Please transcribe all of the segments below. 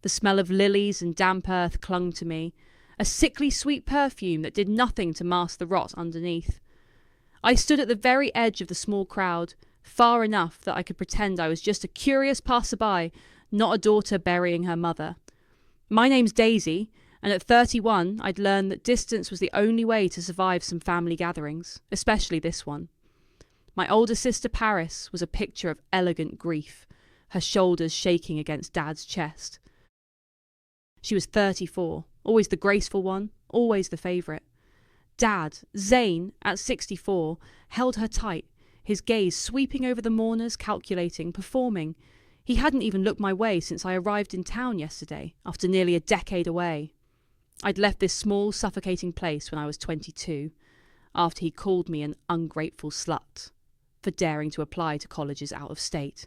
The smell of lilies and damp earth clung to me, a sickly sweet perfume that did nothing to mask the rot underneath. I stood at the very edge of the small crowd, far enough that I could pretend I was just a curious passerby, not a daughter burying her mother. My name's Daisy, and at 31 I'd learned that distance was the only way to survive some family gatherings, especially this one. My older sister Paris was a picture of elegant grief, her shoulders shaking against Dad's chest. She was 34, always the graceful one, always the favourite. Dad, Zane, at 64, held her tight, his gaze sweeping over the mourners, calculating, performing. He hadn't even looked my way since I arrived in town yesterday, after nearly a decade away. I'd left this small, suffocating place when I was 22, after he called me an ungrateful slut for daring to apply to colleges out of state.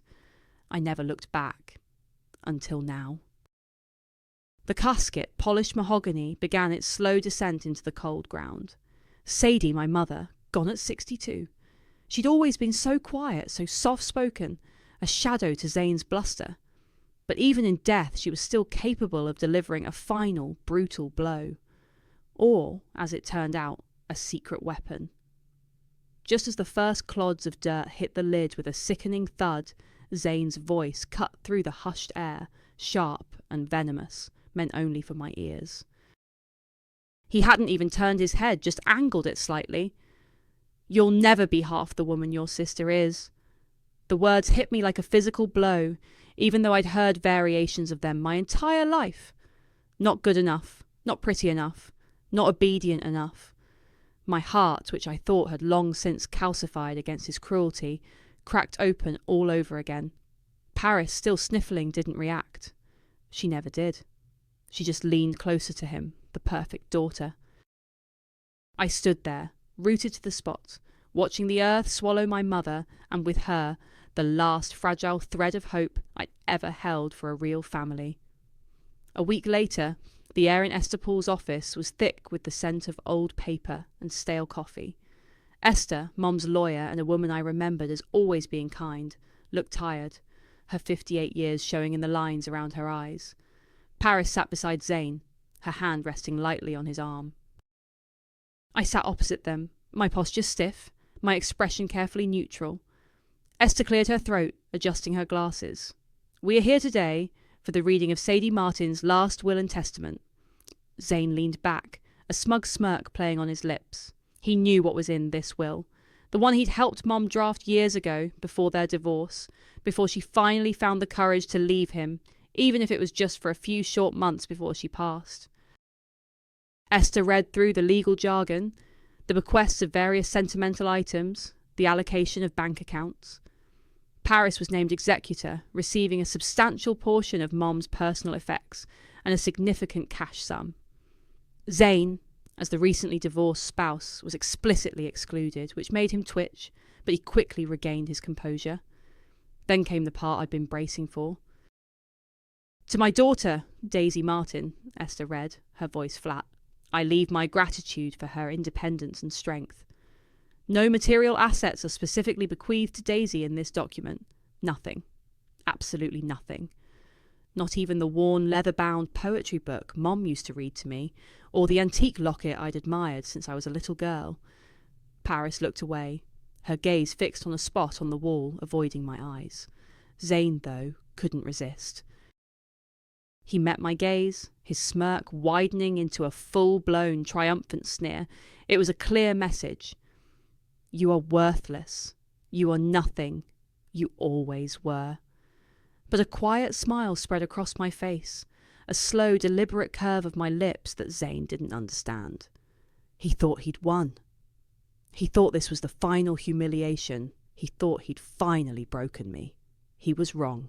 I never looked back. Until now. The casket, polished mahogany, began its slow descent into the cold ground. Sadie, my mother, gone at 62. She'd always been so quiet, so soft-spoken, a shadow to Zane's bluster. But even in death she was still capable of delivering a final, brutal blow. Or, as it turned out, a secret weapon. Just as the first clods of dirt hit the lid with a sickening thud, Zane's voice cut through the hushed air, sharp and venomous, meant only for my ears. He hadn't even turned his head, just angled it slightly. "You'll never be half the woman your sister is." The words hit me like a physical blow, even though I'd heard variations of them my entire life. Not good enough, not pretty enough, not obedient enough. My heart, which I thought had long since calcified against his cruelty, cracked open all over again. Paris, still sniffling, didn't react. She never did. She just leaned closer to him, the perfect daughter. I stood there, rooted to the spot, watching the earth swallow my mother, and with her, the last fragile thread of hope I'd ever held for a real family. A week later, the air in Esther Paul's office was thick with the scent of old paper and stale coffee. Esther, Mom's lawyer and a woman I remembered as always being kind, looked tired, her 58 years showing in the lines around her eyes. Paris sat beside Zane, her hand resting lightly on his arm. I sat opposite them, my posture stiff, my expression carefully neutral. Esther cleared her throat, adjusting her glasses. "We are here today for the reading of Sadie Martin's last will and testament." Zane leaned back, a smug smirk playing on his lips. He knew what was in this will, the one he'd helped Mom draft years ago, before their divorce, before she finally found the courage to leave him, even if it was just for a few short months before she passed. Esther read through the legal jargon, the bequests of various sentimental items, the allocation of bank accounts. Paris was named executor, receiving a substantial portion of Mom's personal effects and a significant cash sum. Zane, as the recently divorced spouse, was explicitly excluded, which made him twitch, but he quickly regained his composure. Then came the part I'd been bracing for. "To my daughter, Daisy Martin," Esther read, her voice flat, "I leave my gratitude for her independence and strength. No material assets are specifically bequeathed to Daisy in this document. Nothing. Absolutely nothing. Not even the worn leather-bound poetry book Mom used to read to me, or the antique locket I'd admired since I was a little girl." Paris looked away, her gaze fixed on a spot on the wall, avoiding my eyes. Zane, though, couldn't resist. He met my gaze, his smirk widening into a full-blown, triumphant sneer. It was a clear message. "You are worthless. You are nothing. You always were." But a quiet smile spread across my face, a slow, deliberate curve of my lips that Zane didn't understand. He thought he'd won. He thought this was the final humiliation. He thought he'd finally broken me. He was wrong.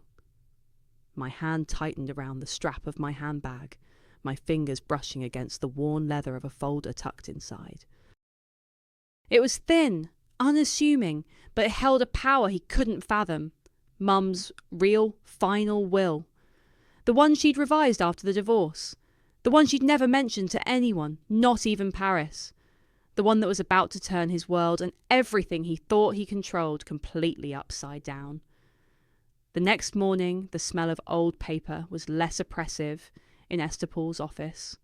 My hand tightened around the strap of my handbag, my fingers brushing against the worn leather of a folder tucked inside. It was thin, unassuming, but it held a power he couldn't fathom. Mum's real, final will. The one she'd revised after the divorce. The one she'd never mentioned to anyone, not even Paris. The one that was about to turn his world and everything he thought he controlled completely upside down. The next morning, the smell of old paper was less oppressive in Esther Paul's office.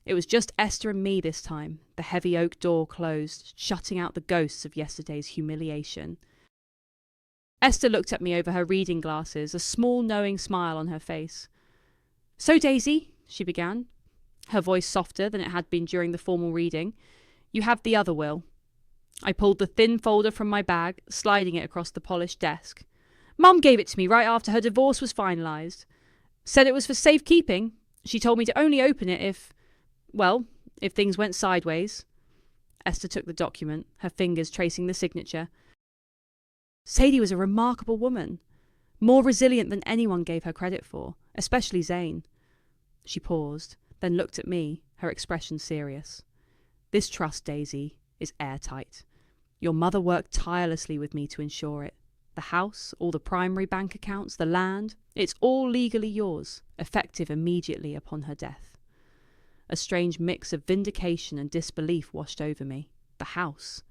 It was just Esther and me this time, the heavy oak door closed, shutting out the ghosts of yesterday's humiliation. Esther looked at me over her reading glasses, a small knowing smile on her face. "So, Daisy," she began, her voice softer than it had been during the formal reading, "you have the other will." I pulled the thin folder from my bag, sliding it across the polished desk. "Mum gave it to me right after her divorce was finalised. Said it was for safekeeping. She told me to only open it if things went sideways." Esther took the document, her fingers tracing the signature. Sadie was a remarkable woman, more resilient than anyone gave her credit for, especially Zane. She paused, then looked at me, her expression serious. "This trust, Daisy, is airtight. Your mother worked tirelessly with me to ensure it. The house, all the primary bank accounts, the land, it's all legally yours, effective immediately upon her death." A strange mix of vindication and disbelief washed over me. The house.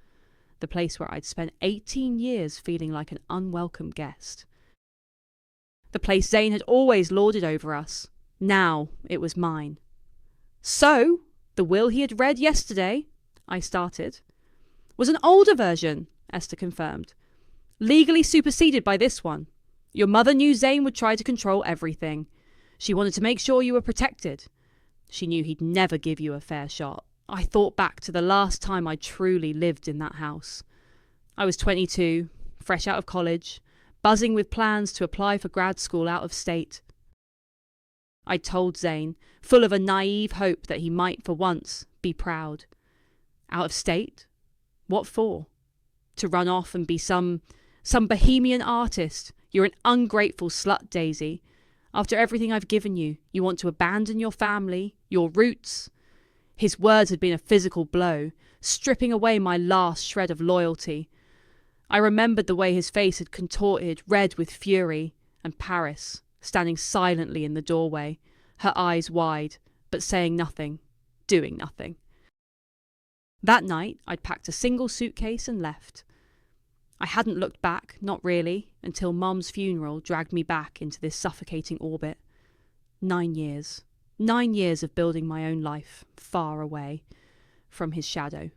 The place where I'd spent 18 years feeling like an unwelcome guest. The place Zane had always lorded over us. Now it was mine. "So, the will he had read yesterday," I started. "Was an older version," Esther confirmed. "Legally superseded by this one. Your mother knew Zane would try to control everything. She wanted to make sure you were protected. She knew he'd never give you a fair shot. I thought back to the last time I truly lived in that house. I was 22, fresh out of college, buzzing with plans to apply for grad school out of state. I told Zane, full of a naive hope that he might for once be proud. Out of state? What for? To run off and be some bohemian artist? You're an ungrateful slut, Daisy. After everything I've given you, you want to abandon your family, your roots." His words had been a physical blow, stripping away my last shred of loyalty. I remembered the way his face had contorted, red with fury, and Paris, standing silently in the doorway, her eyes wide, but saying nothing, doing nothing. That night, I'd packed a single suitcase and left. I hadn't looked back, not really, until Mum's funeral dragged me back into this suffocating orbit. 9 years. 9 years of building my own life, far away from his shadow.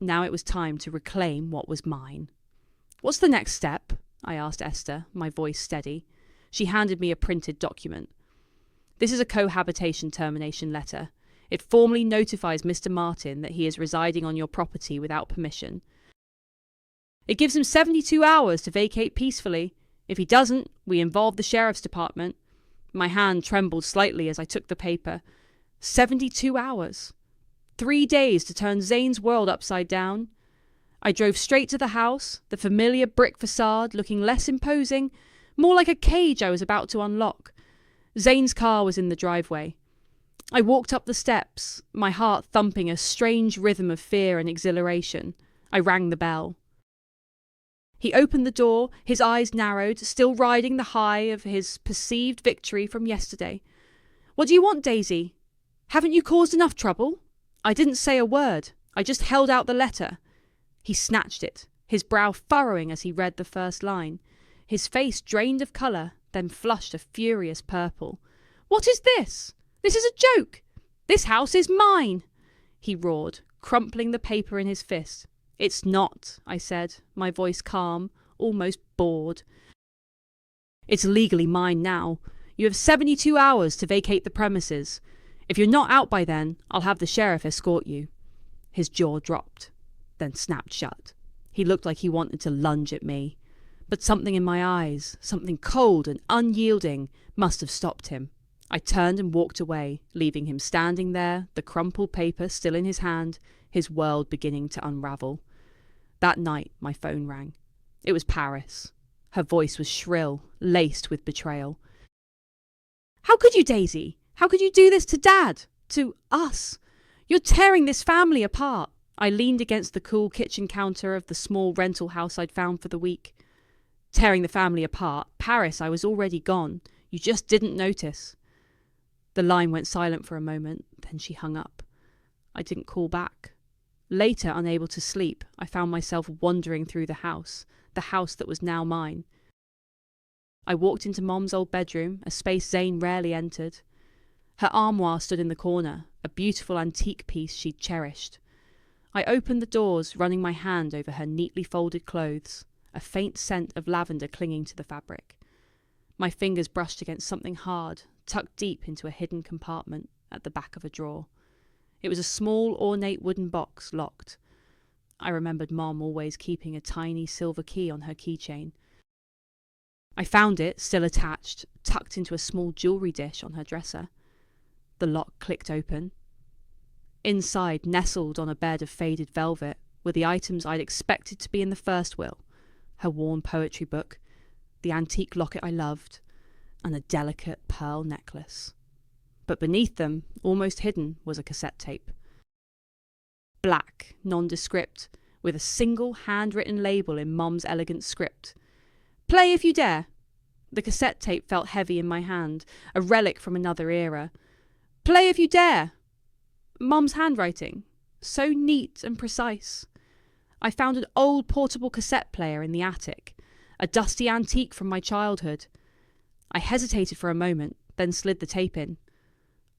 Now it was time to reclaim what was mine. "What's the next step?" I asked Esther, my voice steady. She handed me a printed document. "This is a cohabitation termination letter. It formally notifies Mr. Martin that he is residing on your property without permission. It gives him 72 hours to vacate peacefully. If he doesn't, we involve the sheriff's department." My hand trembled slightly as I took the paper. 72 hours. 3 days to turn Zane's world upside down. I drove straight to the house, the familiar brick facade looking less imposing, more like a cage I was about to unlock. Zane's car was in the driveway. I walked up the steps, my heart thumping a strange rhythm of fear and exhilaration. I rang the bell. He opened the door, his eyes narrowed, still riding the high of his perceived victory from yesterday. "What do you want, Daisy? Haven't you caused enough trouble?" I didn't say a word. I just held out the letter. He snatched it, his brow furrowing as he read the first line. His face drained of colour, then flushed a furious purple. "What is this? This is a joke! This house is mine!" he roared, crumpling the paper in his fist. "It's not," I said, my voice calm, almost bored. "It's legally mine now. You have 72 hours to vacate the premises. If you're not out by then, I'll have the sheriff escort you." His jaw dropped, then snapped shut. He looked like he wanted to lunge at me. But something in my eyes, something cold and unyielding, must have stopped him. I turned and walked away, leaving him standing there, the crumpled paper still in his hand, his world beginning to unravel. That night, my phone rang. It was Paris. Her voice was shrill, laced with betrayal. "How could you, Daisy? How could you do this to Dad? To us? You're tearing this family apart." I leaned against the cool kitchen counter of the small rental house I'd found for the week. "Tearing the family apart? Paris, I was already gone. You just didn't notice." The line went silent for a moment, then she hung up. I didn't call back. Later, unable to sleep, I found myself wandering through the house that was now mine. I walked into Mom's old bedroom, a space Zane rarely entered. Her armoire stood in the corner, a beautiful antique piece she'd cherished. I opened the doors, running my hand over her neatly folded clothes, a faint scent of lavender clinging to the fabric. My fingers brushed against something hard, tucked deep into a hidden compartment at the back of a drawer. It was a small, ornate wooden box, locked. I remembered Mom always keeping a tiny silver key on her keychain. I found it, still attached, tucked into a small jewellery dish on her dresser. The lock clicked open. Inside, nestled on a bed of faded velvet, were the items I'd expected to be in the first will: her worn poetry book, the antique locket I loved, and a delicate pearl necklace. But beneath them, almost hidden, was a cassette tape. Black, nondescript, with a single handwritten label in Mom's elegant script. "Play if you dare." The cassette tape felt heavy in my hand, a relic from another era. "Play if you dare." Mom's handwriting, so neat and precise. I found an old portable cassette player in the attic, a dusty antique from my childhood. I hesitated for a moment, then slid the tape in.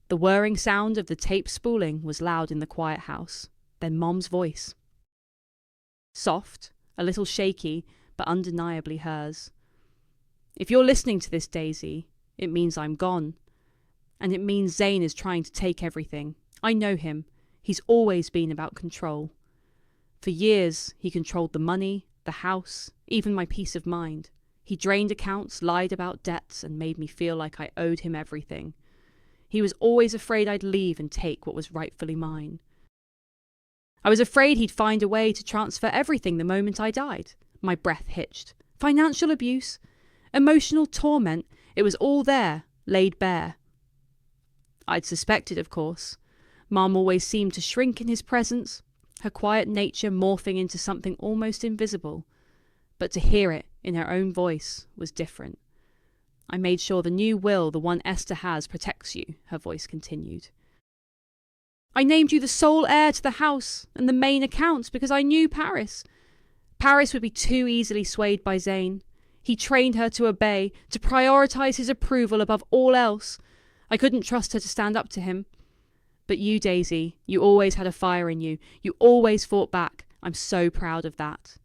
The whirring sound of the tape spooling was loud in the quiet house, then Mom's voice. Soft, a little shaky, but undeniably hers. "If you're listening to this, Daisy, it means I'm gone. And it means Zane is trying to take everything. I know him. He's always been about control. For years, he controlled the money, the house, even my peace of mind. He drained accounts, lied about debts, and made me feel like I owed him everything. He was always afraid I'd leave and take what was rightfully mine. I was afraid he'd find a way to transfer everything the moment I died." My breath hitched. Financial abuse, emotional torment, it was all there, laid bare. I'd suspected, of course. Mum always seemed to shrink in his presence, her quiet nature morphing into something almost invisible. But to hear it in her own voice was different. "I made sure the new will, the one Esther has, protects you," her voice continued. "I named you the sole heir to the house and the main accounts because I knew Paris. Paris would be too easily swayed by Zane. He trained her to obey, to prioritise his approval above all else. I couldn't trust her to stand up to him. But you, Daisy, you always had a fire in you. You always fought back. I'm so proud of that."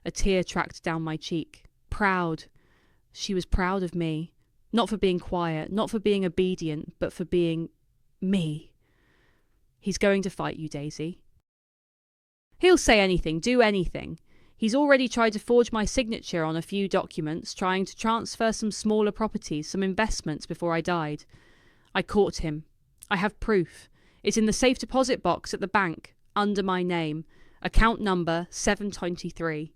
A tear tracked down my cheek. Proud. She was proud of me. Not for being quiet, not for being obedient, but for being me. "He's going to fight you, Daisy. He'll say anything, do anything. He's already tried to forge my signature on a few documents, trying to transfer some smaller properties, some investments before I died. I caught him. I have proof. It's in the safe deposit box at the bank, under my name, account number 723.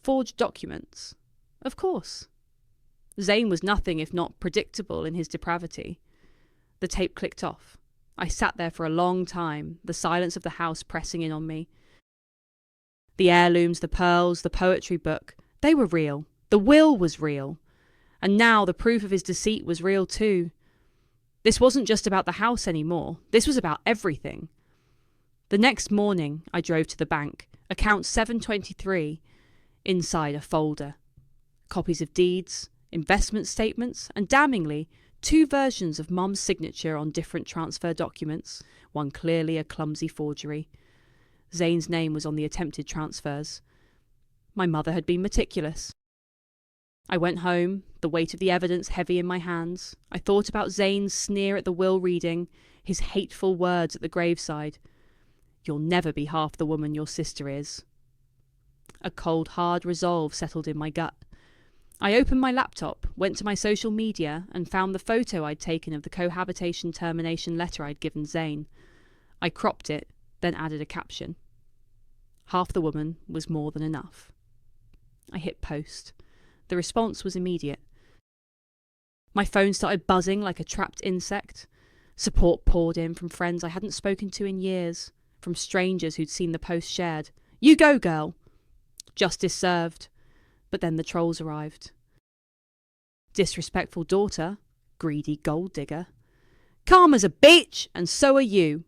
Forged documents. Of course. Zane was nothing if not predictable in his depravity. The tape clicked off. I sat there for a long time, the silence of the house pressing in on me. The heirlooms, the pearls, the poetry book, they were real. The will was real. And now the proof of his deceit was real too. This wasn't just about the house anymore. This was about everything. The next morning, I drove to the bank, account 723, inside a folder. Copies of deeds, investment statements, and damningly, 2 versions of Mum's signature on different transfer documents, one clearly a clumsy forgery. Zane's name was on the attempted transfers. My mother had been meticulous. I went home, the weight of the evidence heavy in my hands. I thought about Zane's sneer at the will reading, his hateful words at the graveside. "You'll never be half the woman your sister is." A cold, hard resolve settled in my gut. I opened my laptop, went to my social media, and found the photo I'd taken of the cohabitation termination letter I'd given Zane. I cropped it, then added a caption. "Half the woman was more than enough." I hit post. The response was immediate. My phone started buzzing like a trapped insect. Support poured in from friends I hadn't spoken to in years, from strangers who'd seen the post shared. "You go, girl!" Justice served. But then the trolls arrived. "Disrespectful daughter, greedy gold digger. Karma's a bitch, and so are you."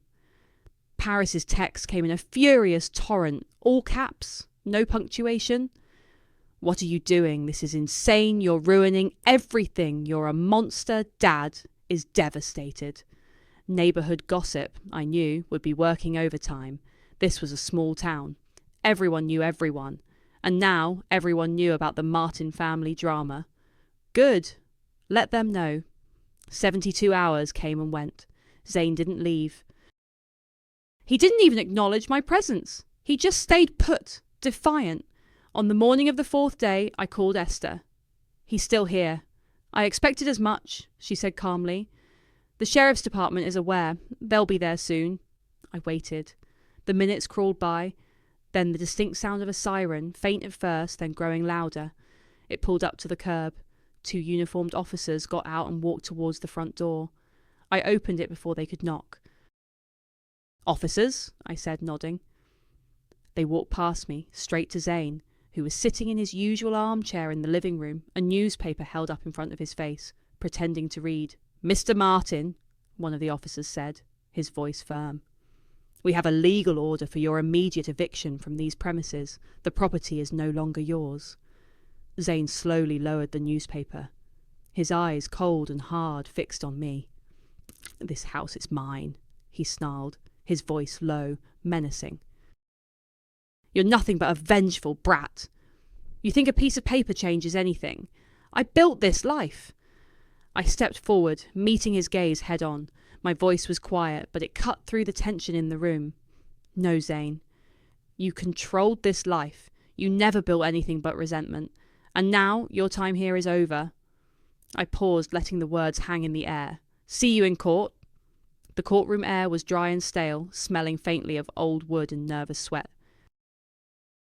Paris's text came in a furious torrent, all caps, no punctuation. What are you doing? This is insane. You're ruining everything. You're a monster. Dad is devastated. Neighbourhood gossip, I knew, would be working overtime. This was a small town. Everyone knew everyone. And now everyone knew about the Martin family drama. Good. Let them know. 72 hours came and went. Zane didn't leave. He didn't even acknowledge my presence. He just stayed put, defiant. On the morning of the 4th day, I called Esther. He's still here. I expected as much, she said calmly. The sheriff's department is aware. They'll be there soon. I waited. The minutes crawled by. Then the distinct sound of a siren, faint at first, then growing louder. It pulled up to the curb. 2 uniformed officers got out and walked towards the front door. I opened it before they could knock. Officers, I said, nodding. They walked past me, straight to Zane, who was sitting in his usual armchair in the living room, a newspaper held up in front of his face, pretending to read. Mr. Martin, one of the officers said, his voice firm. We have a legal order for your immediate eviction from these premises. The property is no longer yours. Zane slowly lowered the newspaper, his eyes cold and hard, fixed on me. This house is mine, he snarled, his voice low, menacing. You're nothing but a vengeful brat. You think a piece of paper changes anything? I built this life. I stepped forward, meeting his gaze head on. My voice was quiet, but it cut through the tension in the room. No, Zane. You controlled this life. You never built anything but resentment. And now your time here is over. I paused, letting the words hang in the air. See you in court. The courtroom air was dry and stale, smelling faintly of old wood and nervous sweat.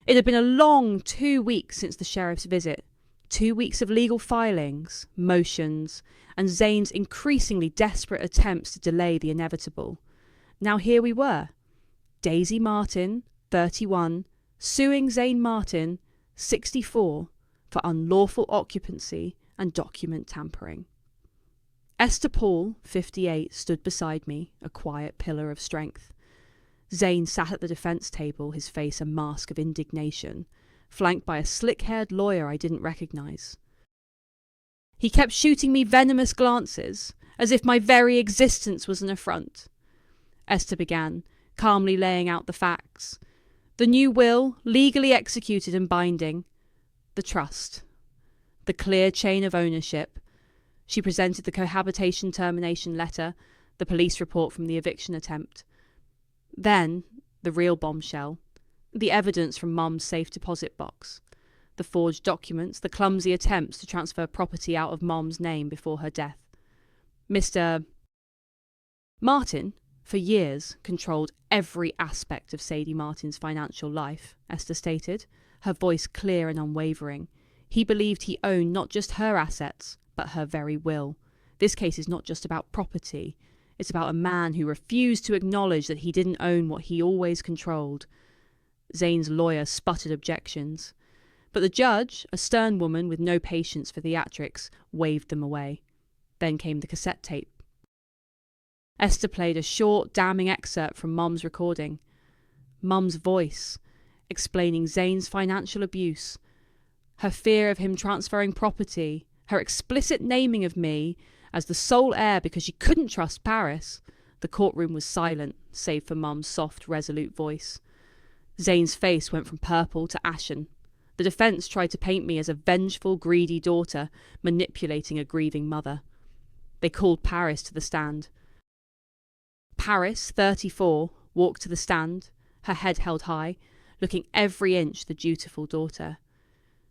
It had been a long 2 weeks since the sheriff's visit. 2 weeks of legal filings, motions, and Zane's increasingly desperate attempts to delay the inevitable. Now here we were. Daisy Martin, 31, suing Zane Martin, 64, for unlawful occupancy and document tampering. Esther Paul, 58, stood beside me, a quiet pillar of strength. Zane sat at the defence table, his face a mask of indignation, flanked by a slick-haired lawyer I didn't recognise. He kept shooting me venomous glances, as if my very existence was an affront. Esther began, calmly laying out the facts. The new will, legally executed and binding. The trust. The clear chain of ownership. She presented the cohabitation termination letter, the police report from the eviction attempt. Then, the real bombshell. The evidence from Mum's safe deposit box. The forged documents, the clumsy attempts to transfer property out of Mum's name before her death. Mr. Martin, for years, controlled every aspect of Sadie Martin's financial life, Esther stated, her voice clear and unwavering. He believed he owned not just her assets, but her very will. This case is not just about property. It's about a man who refused to acknowledge that he didn't own what he always controlled. Zane's lawyer sputtered objections. But the judge, a stern woman with no patience for theatrics, waved them away. Then came the cassette tape. Esther played a short, damning excerpt from Mum's recording. Mum's voice, explaining Zane's financial abuse, her fear of him transferring property, her explicit naming of me as the sole heir because she couldn't trust Paris. The courtroom was silent, save for Mum's soft, resolute voice. Zane's face went from purple to ashen. The defence tried to paint me as a vengeful, greedy daughter manipulating a grieving mother. They called Paris to the stand. Paris, 34, walked to the stand, her head held high, looking every inch the dutiful daughter.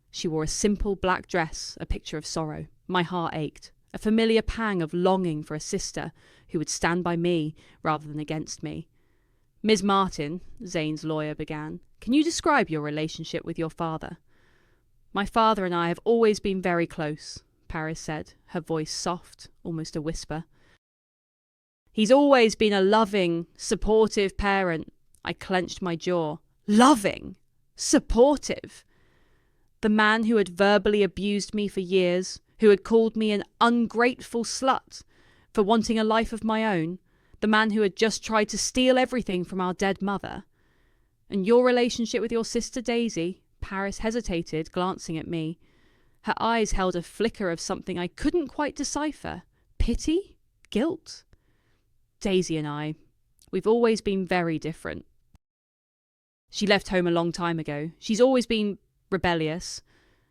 She wore a simple black dress, a picture of sorrow. My heart ached, a familiar pang of longing for a sister who would stand by me rather than against me. Ms. Martin, Zane's lawyer began, can you describe your relationship with your father? My father and I have always been very close, Paris said, her voice soft, almost a whisper. He's always been a loving, supportive parent. I clenched my jaw. Loving? Supportive? The man who had verbally abused me for years, who had called me an ungrateful slut for wanting a life of my own, the man who had just tried to steal everything from our dead mother. And your relationship with your sister Daisy, Paris hesitated, glancing at me. Her eyes held a flicker of something I couldn't quite decipher. Pity? Guilt? Daisy and I, we've always been very different. She left home a long time ago. She's always been rebellious.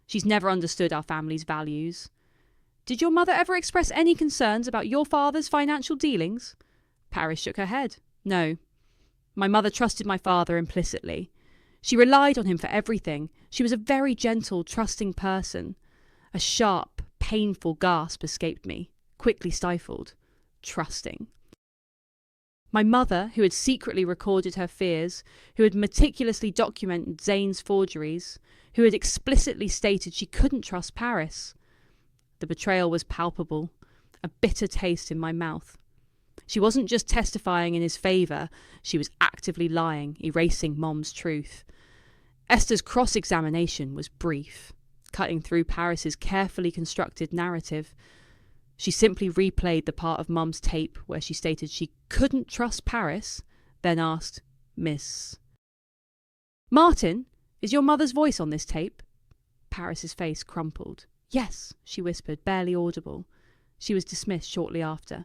She's never understood our family's values. Did your mother ever express any concerns about your father's financial dealings? Paris shook her head. No. My mother trusted my father implicitly. She relied on him for everything. She was a very gentle, trusting person. A sharp, painful gasp escaped me, quickly stifled. Trusting. My mother, who had secretly recorded her fears, who had meticulously documented Zane's forgeries, who had explicitly stated she couldn't trust Paris. The betrayal was palpable, a bitter taste in my mouth. She wasn't just testifying in his favour, she was actively lying, erasing Mom's truth. Esther's cross-examination was brief, cutting through Paris's carefully constructed narrative. She simply replayed the part of Mum's tape where she stated she couldn't trust Paris, then asked, Miss. Martin, is your mother's voice on this tape? Paris's face crumpled. Yes, she whispered, barely audible. She was dismissed shortly after.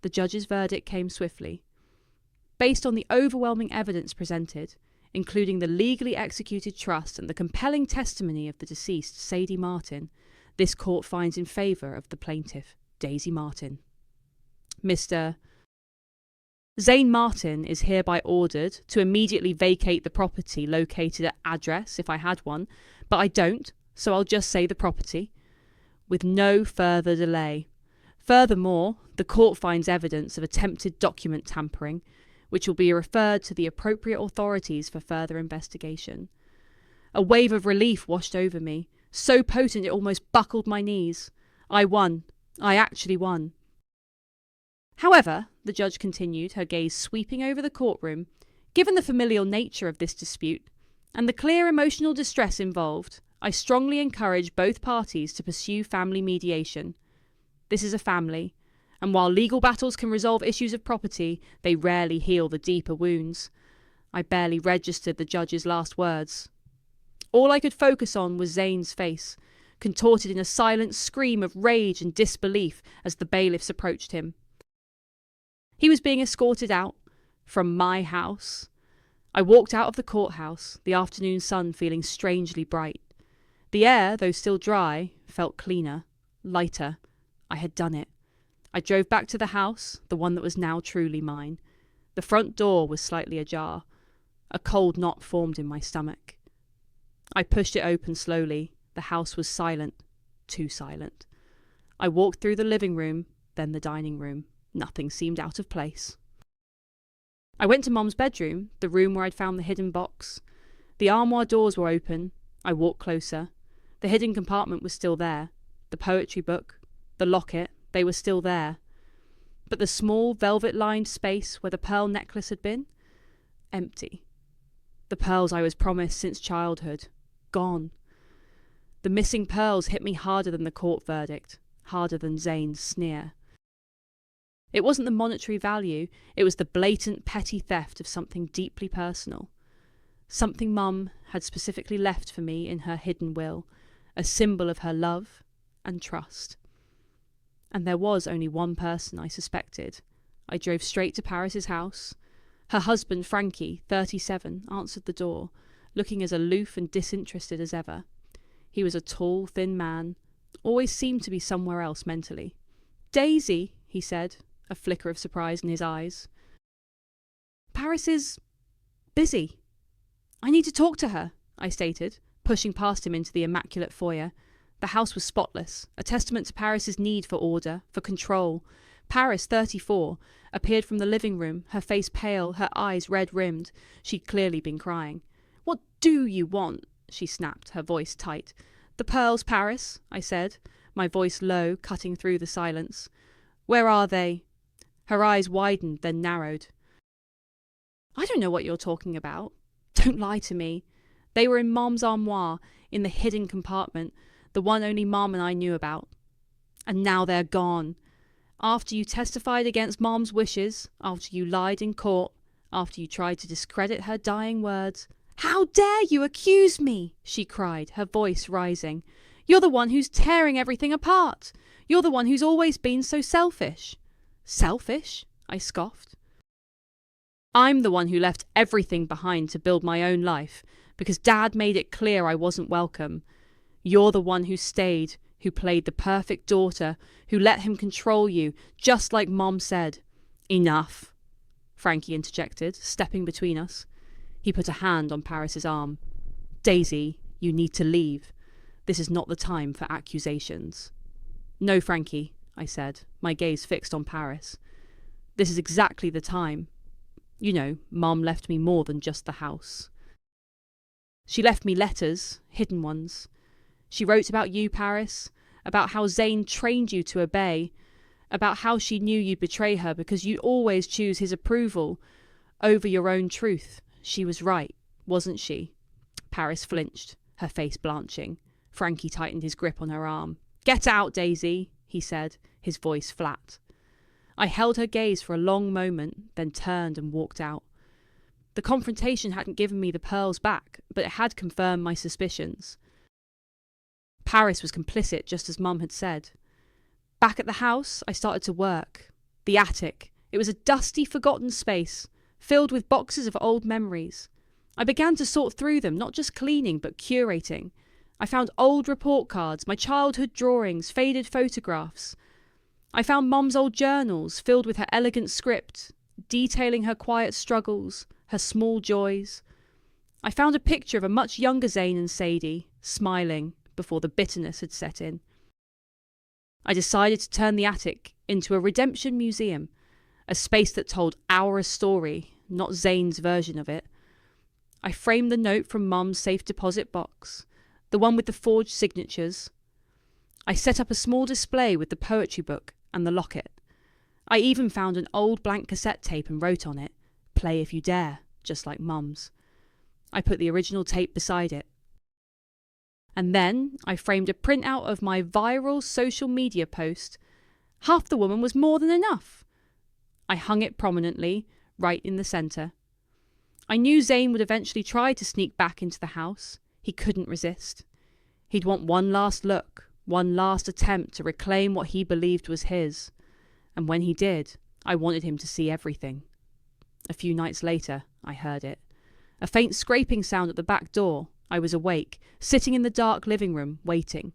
The judge's verdict came swiftly. Based on the overwhelming evidence presented, including the legally executed trust and the compelling testimony of the deceased Sadie Martin, this court finds in favour of the plaintiff, Daisy Martin. Mr. Zane Martin is hereby ordered to immediately vacate the property located at address, if I had one, but I don't, so I'll just say the property, with no further delay. Furthermore, the court finds evidence of attempted document tampering, which will be referred to the appropriate authorities for further investigation. A wave of relief washed over me, so potent it almost buckled my knees. I won. I actually won. However, the judge continued, her gaze sweeping over the courtroom, given the familial nature of this dispute, and the clear emotional distress involved, I strongly encourage both parties to pursue family mediation. This is a family, and while legal battles can resolve issues of property, they rarely heal the deeper wounds. I barely registered the judge's last words. All I could focus on was Zane's face, contorted in a silent scream of rage and disbelief as the bailiffs approached him. He was being escorted out from my house. I walked out of the courthouse, the afternoon sun feeling strangely bright. The air, though still dry, felt cleaner, lighter. I had done it. I drove back to the house, the one that was now truly mine. The front door was slightly ajar. A cold knot formed in my stomach. I pushed it open slowly. The house was silent, too silent. I walked through the living room, then the dining room. Nothing seemed out of place. I went to Mom's bedroom, the room where I'd found the hidden box. The armoire doors were open. I walked closer. The hidden compartment was still there. The poetry book, the locket, they were still there. But the small, velvet-lined space where the pearl necklace had been? Empty. The pearls I was promised since childhood. Gone. The missing pearls hit me harder than the court verdict, harder than Zane's sneer. It wasn't the monetary value, it was the blatant, petty theft of something deeply personal. Something Mum had specifically left for me in her hidden will, a symbol of her love and trust. And there was only one person I suspected. I drove straight to Paris's house. Her husband, Frankie, 37, answered the door, looking as aloof and disinterested as ever. He was a tall, thin man, always seemed to be somewhere else mentally. Daisy, he said, a flicker of surprise in his eyes. Paris is busy. I need to talk to her, I stated, pushing past him into the immaculate foyer. The house was spotless, a testament to Paris's need for order, for control. Paris, 34, appeared from the living room, her face pale, her eyes red-rimmed. She'd clearly been crying. What do you want? She snapped, her voice tight. The pearls, Paris, I said, my voice low, cutting through the silence. Where are they? Her eyes widened, then narrowed. I don't know what you're talking about. Don't lie to me. They were in Mom's armoire, in the hidden compartment, the one only Mom and I knew about. And now they're gone. After you testified against Mom's wishes, after you lied in court, after you tried to discredit her dying words, "How dare you accuse me?" she cried, her voice rising. "You're the one who's tearing everything apart. You're the one who's always been so selfish." "Selfish?" I scoffed. "I'm the one who left everything behind to build my own life, because Dad made it clear I wasn't welcome. You're the one who stayed, who played the perfect daughter, who let him control you, just like Mom said." "Enough," Frankie interjected, stepping between us. He put a hand on Paris's arm. "Daisy, you need to leave. This is not the time for accusations." "No, Frankie," I said, my gaze fixed on Paris. "This is exactly the time. You know, Mom left me more than just the house. She left me letters, hidden ones. She wrote about you, Paris, about how Zane trained you to obey, about how she knew you'd betray her because you'd always choose his approval over your own truth. She was right, wasn't she?" Paris flinched, her face blanching. Frankie tightened his grip on her arm. "Get out, Daisy," he said, his voice flat. I held her gaze for a long moment, then turned and walked out. The confrontation hadn't given me the pearls back, but it had confirmed my suspicions. Paris was complicit, just as Mum had said. Back at the house, I started to work. The attic. It was a dusty, forgotten space, filled with boxes of old memories. I began to sort through them, not just cleaning, but curating. I found old report cards, my childhood drawings, faded photographs. I found Mum's old journals, filled with her elegant script, detailing her quiet struggles, her small joys. I found a picture of a much younger Zane and Sadie, smiling, before the bitterness had set in. I decided to turn the attic into a redemption museum, a space that told our story, not Zane's version of it. I framed the note from Mum's safe deposit box, the one with the forged signatures. I set up a small display with the poetry book and the locket. I even found an old blank cassette tape and wrote on it, "Play if you dare," just like Mum's. I put the original tape beside it. And then I framed a printout of my viral social media post. Half the woman was more than enough. I hung it prominently, right in the centre. I knew Zane would eventually try to sneak back into the house. He couldn't resist. He'd want one last look, one last attempt to reclaim what he believed was his. And when he did, I wanted him to see everything. A few nights later, I heard it. A faint scraping sound at the back door. I was awake, sitting in the dark living room, waiting.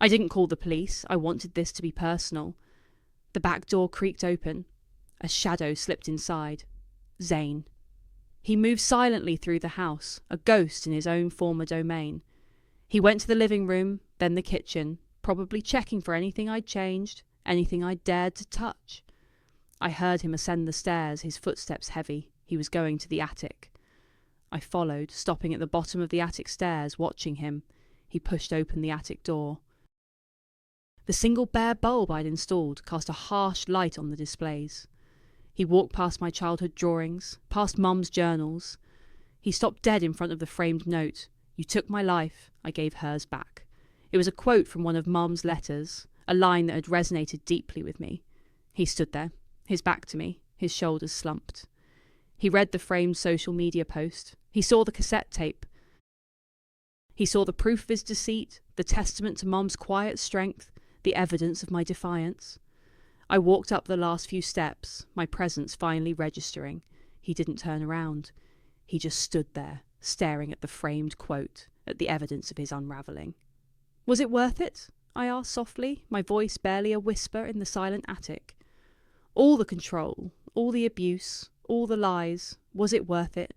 I didn't call the police. I wanted this to be personal. The back door creaked open. A shadow slipped inside. Zane. He moved silently through the house, a ghost in his own former domain. He went to the living room, then the kitchen, probably checking for anything I'd changed, anything I'd dared to touch. I heard him ascend the stairs, his footsteps heavy. He was going to the attic. I followed, stopping at the bottom of the attic stairs, watching him. He pushed open the attic door. The single bare bulb I'd installed cast a harsh light on the displays. He walked past my childhood drawings, past Mum's journals. He stopped dead in front of the framed note. "You took my life, I gave hers back." It was a quote from one of Mum's letters, a line that had resonated deeply with me. He stood there, his back to me, his shoulders slumped. He read the framed social media post. He saw the cassette tape. He saw the proof of his deceit, the testament to Mum's quiet strength, the evidence of my defiance. I walked up the last few steps, my presence finally registering. He didn't turn around. He just stood there, staring at the framed quote, at the evidence of his unravelling. "Was it worth it?" I asked softly, my voice barely a whisper in the silent attic. "All the control, all the abuse, all the lies, was it worth it?"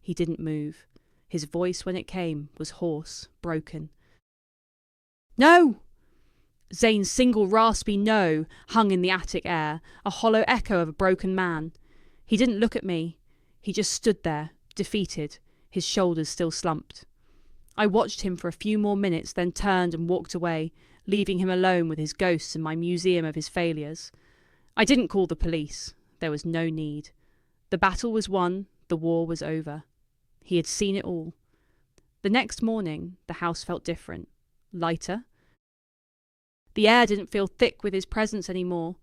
He didn't move. His voice, when it came, was hoarse, broken. "No!" Zane's single raspy no hung in the attic air, a hollow echo of a broken man. He didn't look at me. He just stood there, defeated, his shoulders still slumped. I watched him for a few more minutes, then turned and walked away, leaving him alone with his ghosts and my museum of his failures. I didn't call the police. There was no need. The battle was won, the war was over. He had seen it all. The next morning, the house felt different, lighter. The air didn't feel thick with his presence anymore.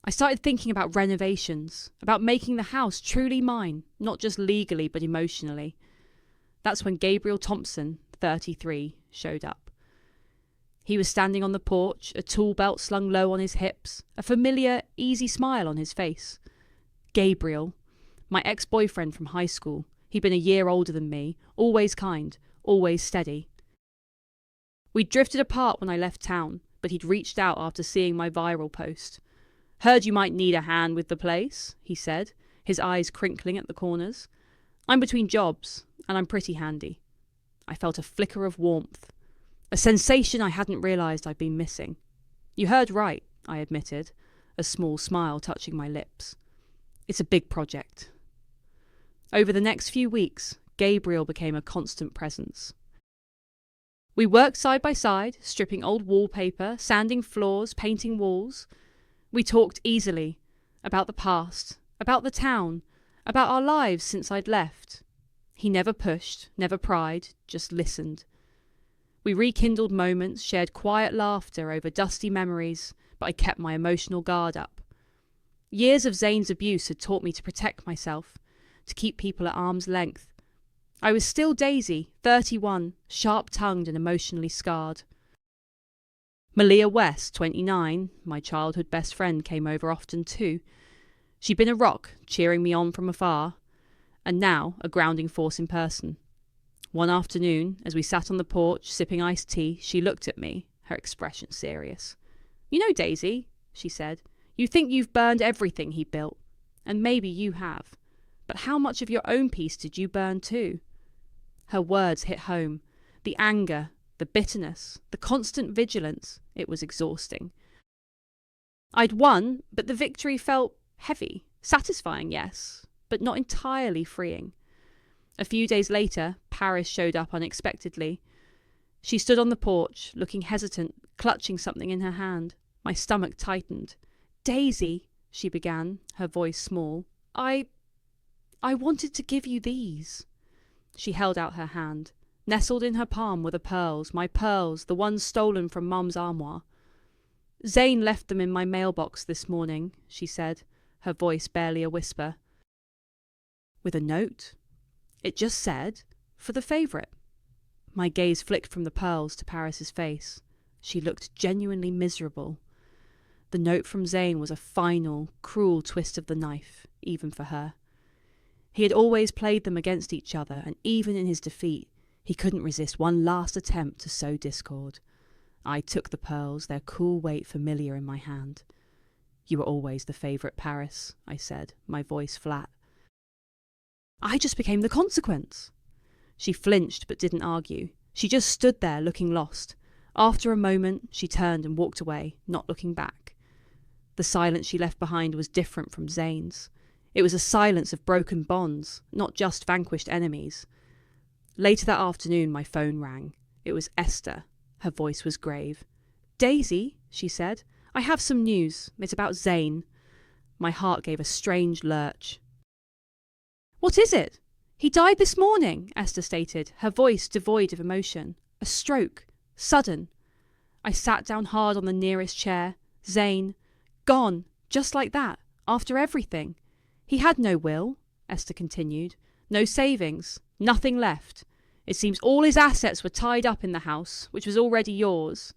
I started thinking about renovations, about making the house truly mine, not just legally but emotionally. That's when Gabriel Thompson, 33, showed up. He was standing on the porch, a tool belt slung low on his hips, a familiar, easy smile on his face. Gabriel, my ex-boyfriend from high school. He'd been a year older than me, always kind, always steady. We'd drifted apart when I left town, but he'd reached out after seeing my viral post. "Heard you might need a hand with the place," he said, his eyes crinkling at the corners. "I'm between jobs, and I'm pretty handy." I felt a flicker of warmth, a sensation I hadn't realised I'd been missing. "You heard right," I admitted, a small smile touching my lips. "It's a big project." Over the next few weeks, Gabriel became a constant presence. We worked side by side, stripping old wallpaper, sanding floors, painting walls. We talked easily about the past, about the town, about our lives since I'd left. He never pushed, never pried, just listened. We rekindled moments, shared quiet laughter over dusty memories, but I kept my emotional guard up. Years of Zane's abuse had taught me to protect myself, to keep people at arm's length. I was still Daisy, 31, sharp-tongued and emotionally scarred. Malia West, 29, my childhood best friend, came over often too. She'd been a rock, cheering me on from afar, and now a grounding force in person. One afternoon, as we sat on the porch sipping iced tea, she looked at me, her expression serious. "You know, Daisy," she said, "you think you've burned everything he built, and maybe you have. But how much of your own peace did you burn too?" Her words hit home. The anger, the bitterness, the constant vigilance. It was exhausting. I'd won, but the victory felt heavy. Satisfying, yes, but not entirely freeing. A few days later, Paris showed up unexpectedly. She stood on the porch, looking hesitant, clutching something in her hand. My stomach tightened. "Daisy," she began, her voice small, I wanted to give you these." She held out her hand. Nestled in her palm were the pearls, my pearls, the ones stolen from Mum's armoire. "Zane left them in my mailbox this morning," she said, her voice barely a whisper. "With a note?" It just said, "For the favourite." My gaze flicked from the pearls to Paris's face. She looked genuinely miserable. The note from Zane was a final, cruel twist of the knife, even for her. He had always played them against each other, and even in his defeat, he couldn't resist one last attempt to sow discord. I took the pearls, their cool weight familiar in my hand. "You were always the favourite, Paris," I said, my voice flat. "I just became the consequence." She flinched but didn't argue. She just stood there looking lost. After a moment, she turned and walked away, not looking back. The silence she left behind was different from Zane's. It was a silence of broken bonds, not just vanquished enemies. Later that afternoon, my phone rang. It was Esther. Her voice was grave. "Daisy," she said, "I have some news. It's about Zane." My heart gave a strange lurch. "What is it?" "He died this morning," Esther stated, her voice devoid of emotion. "A stroke. Sudden." I sat down hard on the nearest chair. Zane. Gone. Just like that. After everything. "He had no will," Esther continued. "No savings. Nothing left. It seems all his assets were tied up in the house, which was already yours.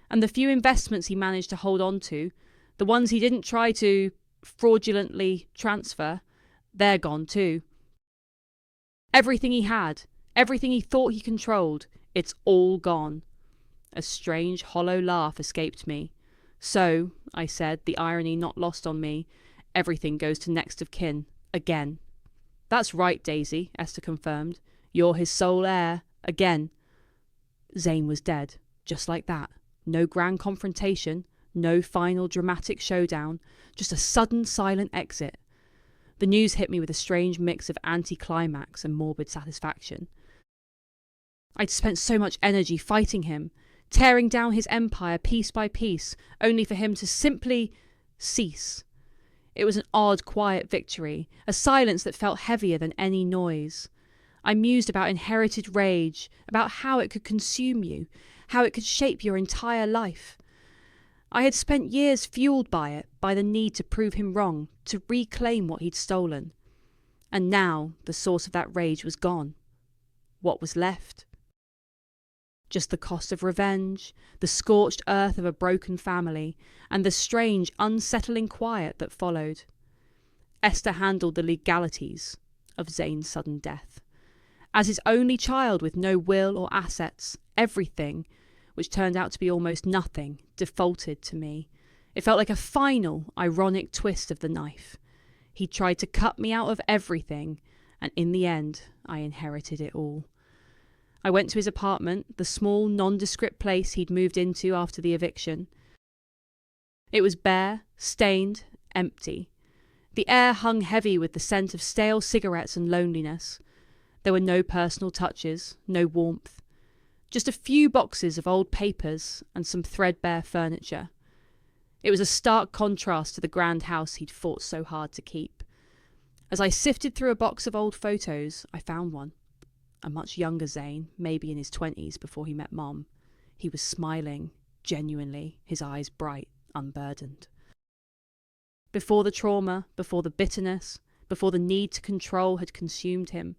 And the few investments he managed to hold on to, the ones he didn't try to fraudulently transfer, they're gone too. Everything he had, everything he thought he controlled, it's all gone." A strange, hollow laugh escaped me. "So," I said, the irony not lost on me, "everything goes to next of kin. Again." "That's right, Daisy," Esther confirmed. "You're his sole heir. Again." Zane was dead. Just like that. No grand confrontation. No final dramatic showdown. Just a sudden, silent exit. The news hit me with a strange mix of anticlimax and morbid satisfaction. I'd spent so much energy fighting him, tearing down his empire piece by piece, only for him to simply cease. It was an odd, quiet victory, a silence that felt heavier than any noise. I mused about inherited rage, about how it could consume you, how it could shape your entire life. I had spent years fueled by it, by the need to prove him wrong, to reclaim what he'd stolen. And now the source of that rage was gone. What was left? Just the cost of revenge, the scorched earth of a broken family, and the strange, unsettling quiet that followed. Esther handled the legalities of Zane's sudden death. As his only child with no will or assets, everything, which turned out to be almost nothing, defaulted to me. It felt like a final, ironic twist of the knife. He tried to cut me out of everything, and in the end, I inherited it all. I went to his apartment, the small, nondescript place he'd moved into after the eviction. It was bare, stained, empty. The air hung heavy with the scent of stale cigarettes and loneliness. There were no personal touches, no warmth. Just a few boxes of old papers and some threadbare furniture. It was a stark contrast to the grand house he'd fought so hard to keep. As I sifted through a box of old photos, I found one. A much younger Zane, maybe in his 20s before he met Mom. He was smiling, genuinely, his eyes bright, unburdened. Before the trauma, before the bitterness, before the need to control had consumed him.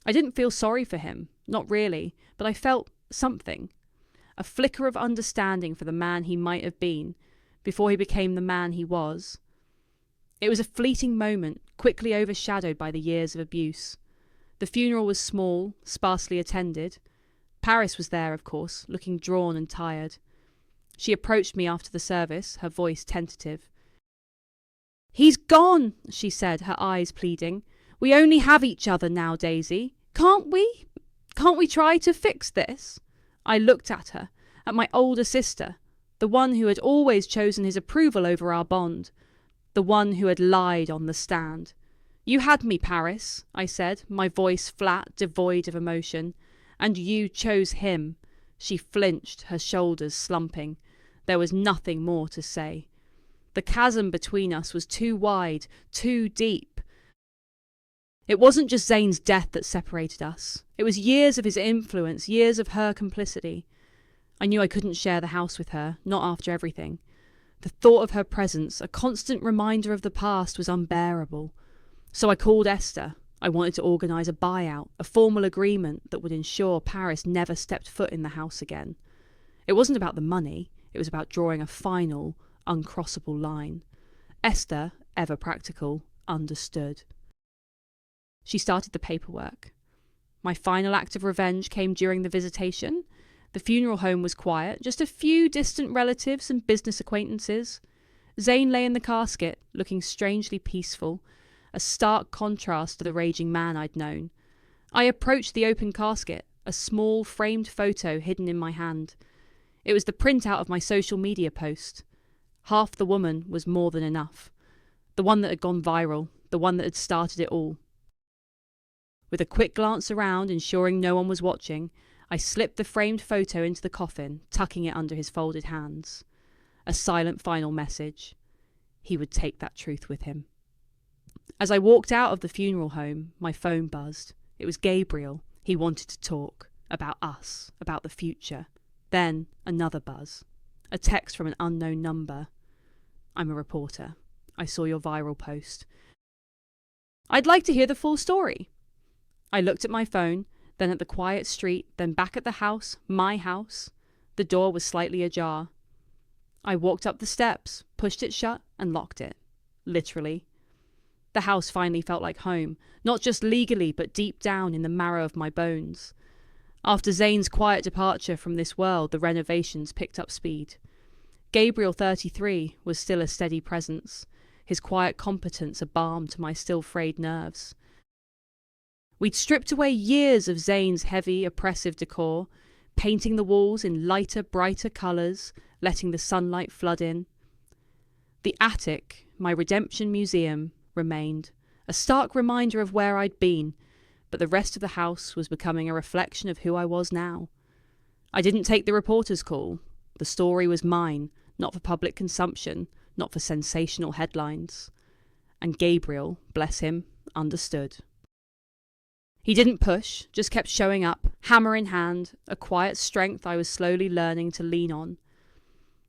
I didn't feel sorry for him, not really, but I felt something. A flicker of understanding for the man he might have been, before he became the man he was. It was a fleeting moment, quickly overshadowed by the years of abuse. The funeral was small, sparsely attended. Paris was there, of course, looking drawn and tired. She approached me after the service, her voice tentative. "He's gone," she said, her eyes pleading. "We only have each other now, Daisy. Can't we? Can't we try to fix this?" I looked at her, at my older sister, the one who had always chosen his approval over our bond, the one who had lied on the stand. "You had me, Paris," I said, my voice flat, devoid of emotion. "And you chose him." She flinched, her shoulders slumping. There was nothing more to say. The chasm between us was too wide, too deep. It wasn't just Zane's death that separated us. It was years of his influence, years of her complicity. I knew I couldn't share the house with her, not after everything. The thought of her presence, a constant reminder of the past, was unbearable. So I called Esther. I wanted to organise a buyout, a formal agreement that would ensure Paris never stepped foot in the house again. It wasn't about the money, it was about drawing a final, uncrossable line. Esther, ever practical, understood. She started the paperwork. My final act of revenge came during the visitation. The funeral home was quiet, just a few distant relatives and business acquaintances. Zane lay in the casket, looking strangely peaceful, a stark contrast to the raging man I'd known. I approached the open casket, a small framed photo hidden in my hand. It was the printout of my social media post. Half the woman was more than enough. The one that had gone viral, the one that had started it all. With a quick glance around, ensuring no one was watching, I slipped the framed photo into the coffin, tucking it under his folded hands. A silent final message. He would take that truth with him. As I walked out of the funeral home, my phone buzzed. It was Gabriel. He wanted to talk. About us. About the future. Then, another buzz. A text from an unknown number. "I'm a reporter. I saw your viral post. I'd like to hear the full story." I looked at my phone, then at the quiet street, then back at the house, my house. The door was slightly ajar. I walked up the steps, pushed it shut, and locked it. Literally. The house finally felt like home, not just legally, but deep down in the marrow of my bones. After Zane's quiet departure from this world, the renovations picked up speed. Gabriel, 33, was still a steady presence, his quiet competence a balm to my still frayed nerves. We'd stripped away years of Zane's heavy, oppressive decor, painting the walls in lighter, brighter colours, letting the sunlight flood in. The attic, my redemption museum, remained, a stark reminder of where I'd been, but the rest of the house was becoming a reflection of who I was now. I didn't take the reporter's call. The story was mine, not for public consumption, not for sensational headlines. And Gabriel, bless him, understood. He didn't push, just kept showing up, hammer in hand, a quiet strength I was slowly learning to lean on.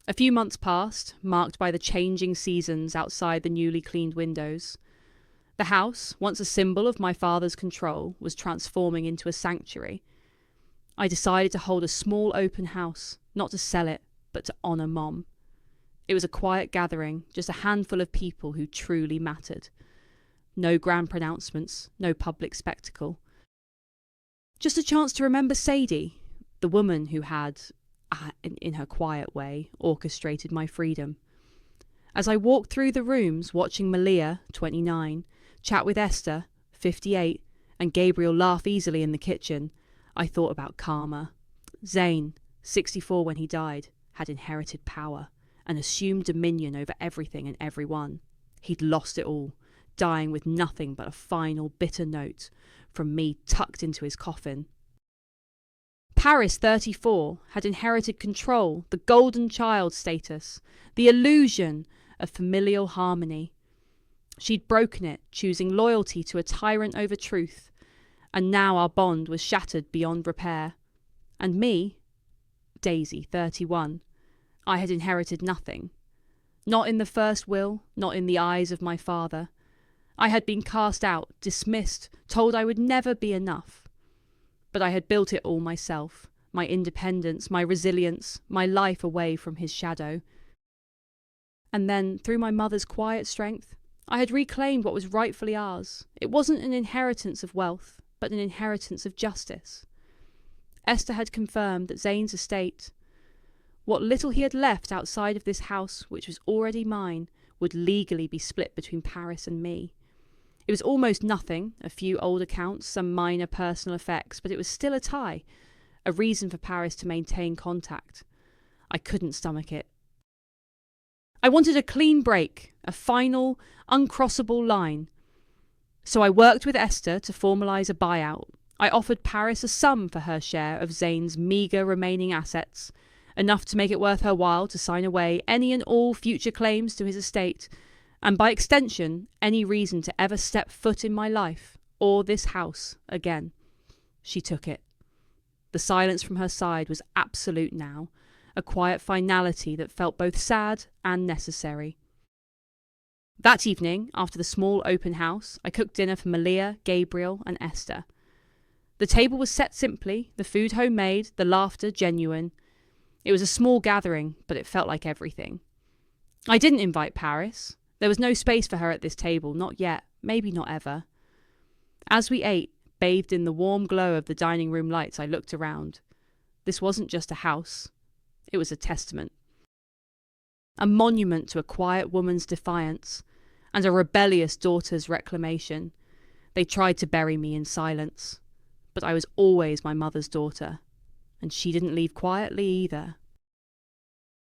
A few months passed, marked by the changing seasons outside the newly cleaned windows. The house, once a symbol of my father's control, was transforming into a sanctuary. I decided to hold a small open house, not to sell it, but to honour Mom. It was a quiet gathering, just a handful of people who truly mattered. No grand pronouncements, no public spectacle. Just a chance to remember Sadie, the woman who had, in her quiet way, orchestrated my freedom. As I walked through the rooms, watching Malia, 29, chat with Esther, 58, and Gabriel laugh easily in the kitchen, I thought about karma. Zane, 64 when he died, had inherited power and assumed dominion over everything and everyone. He'd lost it all, dying with nothing but a final bitter note from me tucked into his coffin. Paris, 34, had inherited control, the golden child status, the illusion of familial harmony. She'd broken it, choosing loyalty to a tyrant over truth, and now our bond was shattered beyond repair. And me, Daisy, 31, I had inherited nothing. Not in the first will, not in the eyes of my father. I had been cast out, dismissed, told I would never be enough. But I had built it all myself, my independence, my resilience, my life away from his shadow. And then, through my mother's quiet strength, I had reclaimed what was rightfully ours. It wasn't an inheritance of wealth, but an inheritance of justice. Esther had confirmed that Zane's estate, what little he had left outside of this house, which was already mine, would legally be split between Paris and me. It was almost nothing, a few old accounts, some minor personal effects, but it was still a tie, a reason for Paris to maintain contact. I couldn't stomach it. I wanted a clean break, a final, uncrossable line. So I worked with Esther to formalise a buyout. I offered Paris a sum for her share of Zane's meagre remaining assets, enough to make it worth her while to sign away any and all future claims to his estate, and by extension, any reason to ever step foot in my life, or this house, again. She took it. The silence from her side was absolute now, a quiet finality that felt both sad and necessary. That evening, after the small open house, I cooked dinner for Malia, Gabriel, and Esther. The table was set simply, the food homemade, the laughter genuine. It was a small gathering, but it felt like everything. I didn't invite Paris. There was no space for her at this table, not yet, maybe not ever. As we ate, bathed in the warm glow of the dining room lights, I looked around. This wasn't just a house. It was a testament. A monument to a quiet woman's defiance and a rebellious daughter's reclamation. They tried to bury me in silence, but I was always my mother's daughter, and she didn't leave quietly either.